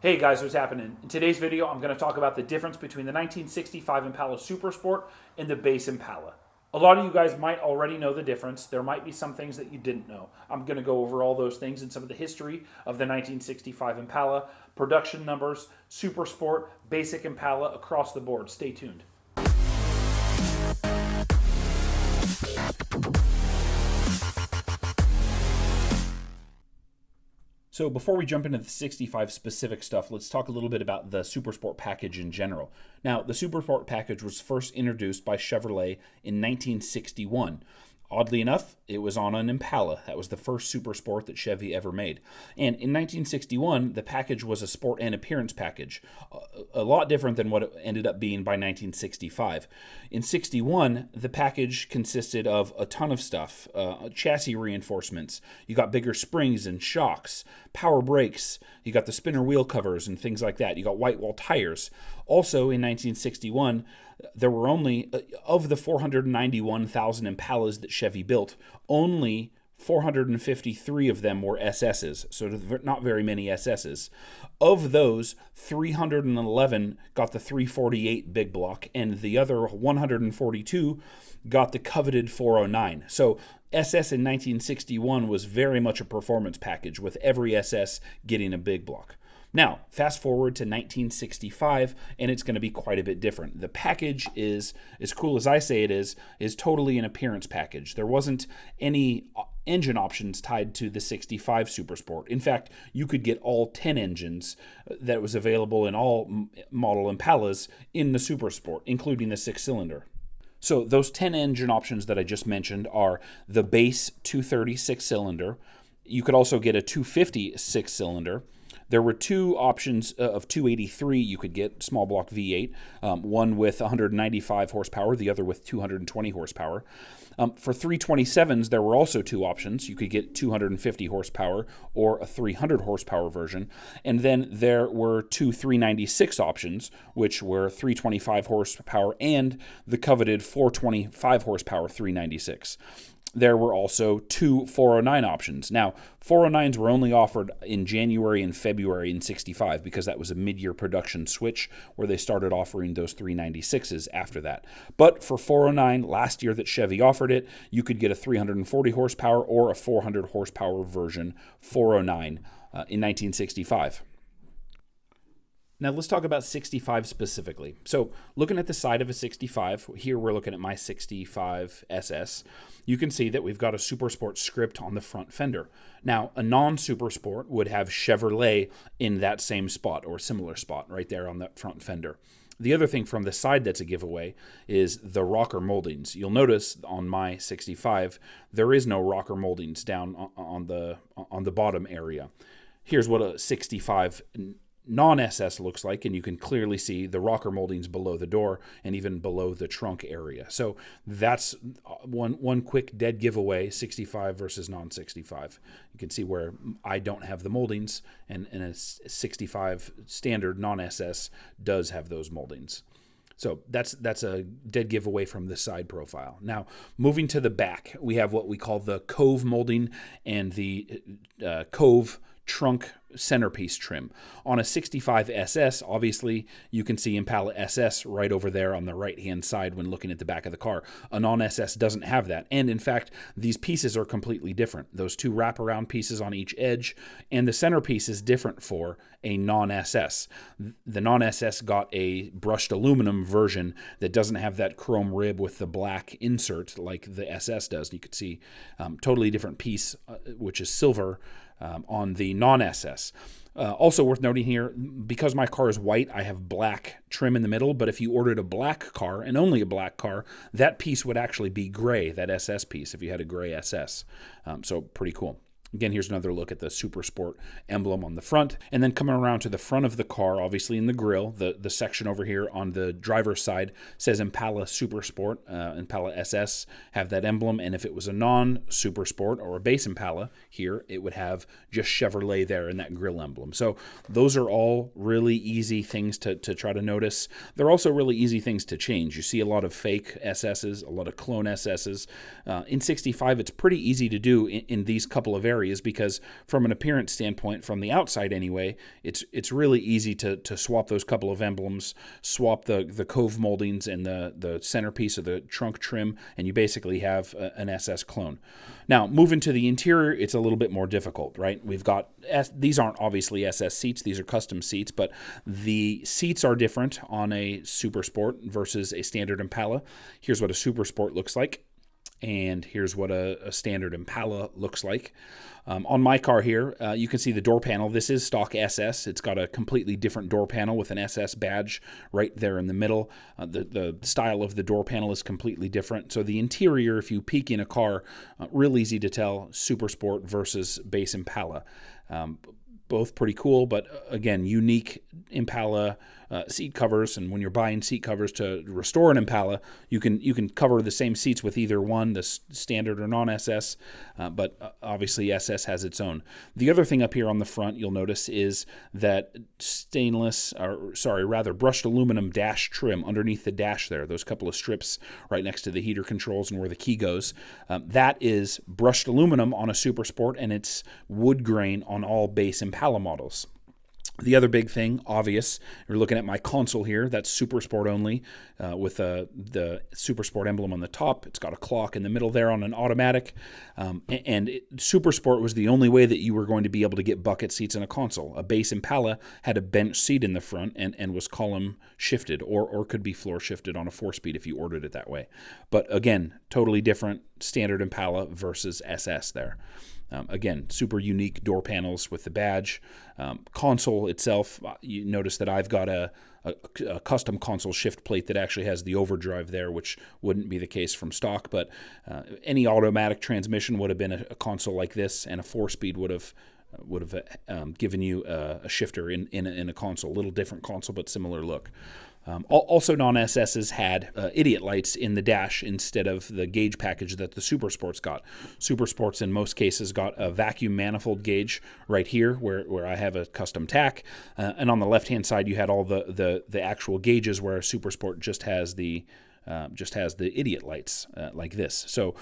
Hey guys, what's happening? In today's video, I'm going to talk about the difference between the 1965 Impala Super Sport and the base Impala. A lot of you guys might already know the difference. There might be some things that you didn't know. I'm going to go over all those things and some of the history of the 1965 Impala, production numbers, Super Sport, basic Impala across the board. Stay tuned. So before we jump into the 65 specific stuff, let's talk a little bit about the Super Sport package in general. Now, the Super Sport package was first introduced by Chevrolet in 1961. Oddly enough, it was on an Impala. That was the first Super Sport that Chevy ever made. And in 1961, the package was a sport and appearance package, a lot different than what it ended up being by 1965. In 61, the package consisted of a ton of stuff, chassis reinforcements. You got bigger springs and shocks, power brakes. You got the spinner wheel covers and things like that. You got white wall tires. Also, in 1961, there were only, of the 491,000 Impalas that Chevy built, only 453 of them were SSs, so not very many SSs. Of those, 311 got the 348 big block, and the other 142 got the coveted 409. So SS in 1961 was very much a performance package, with every SS getting a big block. Now, fast forward to 1965, and it's going to be quite a bit different. The package is, as cool as I say it is totally an appearance package. There wasn't any engine options tied to the 65 Super Sport. In fact, you could get all 10 engines that was available in all model Impalas in the Super Sport, including the 6-cylinder. So those 10 engine options that I just mentioned are the base 230 6-cylinder. You could also get a 250 6-cylinder. There were two options of 283 you could get, small block V8, one with 195 horsepower, the other with 220 horsepower. For 327s, there were also two options. You could get 250 horsepower or a 300 horsepower version. And then there were two 396 options, which were 325 horsepower and the coveted 425 horsepower 396. There were also two 409 options. Now, 409s were only offered in January and February in 65 because that was a mid-year production switch where they started offering those 396s after that. But for 409, last year that Chevy offered it, you could get a 340 horsepower or a 400 horsepower version 409 in 1965. Now let's talk about 65 specifically. So looking at the side of a 65, here we're looking at my 65 SS, you can see that we've got a Super Sport script on the front fender. Now a non-Super Sport would have Chevrolet in that same spot or similar spot right there on that front fender. The other thing from the side that's a giveaway is the rocker moldings. You'll notice on my 65, there is no rocker moldings down on the bottom area. Here's what a 65 non-SS looks like, and you can clearly see the rocker moldings below the door and even below the trunk area. So that's one quick dead giveaway, 65 versus non-65. You can see where I don't have the moldings, and a 65 standard non-SS does have those moldings. So that's a dead giveaway from the side profile. Now, moving to the back, we have what we call the cove molding and the cove trunk centerpiece trim. On a 65 SS, obviously, you can see Impala SS right over there on the right-hand side when looking at the back of the car. A non-SS doesn't have that. And in fact, these pieces are completely different. Those two wraparound pieces on each edge, and the centerpiece is different for a non-SS. The non-SS got a brushed aluminum version that doesn't have that chrome rib with the black insert like the SS does. You could see totally different piece, which is silver, on the non-SS. Also worth noting here, because my car is white, I have black trim in the middle, but if you ordered a black car, and only a black car, that piece would actually be gray, that SS piece, if you had a gray SS. So pretty cool. Again, here's another look at the Super Sport emblem on the front. And then coming around to the front of the car, obviously in the grille, the section over here on the driver's side says Impala Super Sport. Impala SS have that emblem. And if it was a non-Super Sport or a base Impala here, it would have just Chevrolet there in that grille emblem. So those are all really easy things to try to notice. They're also really easy things to change. You see a lot of fake SSs, a lot of clone SSs. In 65, it's pretty easy to do in these couple of areas. carry is because from an appearance standpoint, from the outside anyway, it's really easy to swap those couple of emblems, swap the cove moldings and the centerpiece of the trunk trim, and you basically have an SS clone. Now, moving to the interior, it's a little bit more difficult, right? We've got, these aren't obviously SS seats, these are custom seats, but the seats are different on a Super Sport versus a standard Impala. Here's what a Super Sport looks like, and here's what a standard Impala looks like. On my car here, you can see the door panel. This is stock SS. It's got a completely different door panel with an SS badge right there in the middle. The style of the door panel is completely different. So the interior, if you peek in a car, real easy to tell Super Sport versus base Impala. Both pretty cool, but again, unique Impala seat covers. And when you're buying seat covers to restore an Impala, you can cover the same seats with either one, the standard or non-SS, but obviously SS has its own. The other thing up here on the front you'll notice is that brushed aluminum dash trim underneath the dash there, those couple of strips right next to the heater controls and where the key goes. That is brushed aluminum on a Super Sport, and it's wood grain on all base Impala models. The other big thing, obvious, you're looking at my console here, that's Super Sport only, with the Super Sport emblem on the top. It's got a clock in the middle there on an automatic, Super Sport was the only way that you were going to be able to get bucket seats in a console. A base Impala had a bench seat in the front and was column shifted, or could be floor shifted on a 4-speed if you ordered it that way. But again, totally different standard Impala versus SS there. Again, super unique door panels with the badge. Console itself, you notice that I've got a custom console shift plate that actually has the overdrive there, which wouldn't be the case from stock. But any automatic transmission would have been a console like this, and a 4-speed would have given you a shifter in a console. A little different console, but similar look. Also, non-SSs had idiot lights in the dash instead of the gauge package that the Super Sports got. Super Sports, in most cases, got a vacuum manifold gauge right here where I have a custom tack. And on the left-hand side, you had all the actual gauges, where a Super Sport just has the idiot lights like this. So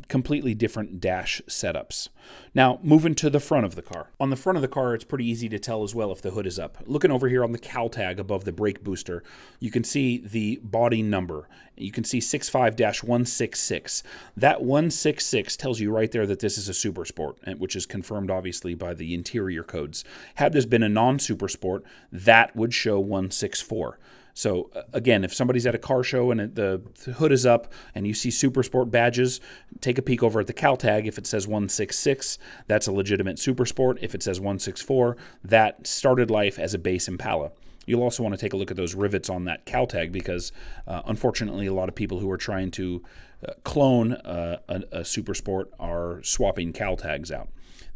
completely different dash setups. Now, moving to the front of the car. On the front of the car, it's pretty easy to tell as well if the hood is up. Looking over here on the cowl tag above the brake booster, you can see the body number. You can see 65-166. That 166 tells you right there that this is a Super Sport, which is confirmed obviously by the interior codes. Had this been a non-Super Sport, that would show 164. So again, if somebody's at a car show and the hood is up and you see Super Sport badges, take a peek over at the cowl tag. If it says 166, that's a legitimate Super Sport. If it says 164, that started life as a base Impala. You'll also want to take a look at those rivets on that cowl tag because, unfortunately, a lot of people who are trying to clone a Super Sport are swapping cowl tags out.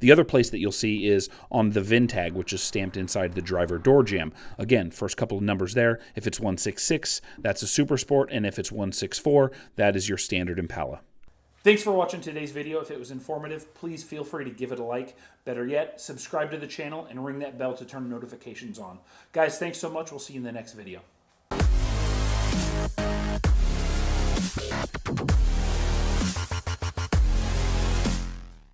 The other place that you'll see is on the VIN tag, which is stamped inside the driver door jamb. Again, first couple of numbers there. If it's 166, that's a Super Sport, and if it's 164, that is your standard Impala. Thanks for watching today's video. If it was informative, please feel free to give it a like. Better yet, subscribe to the channel and ring that bell to turn notifications on. Guys, thanks so much. We'll see you in the next video.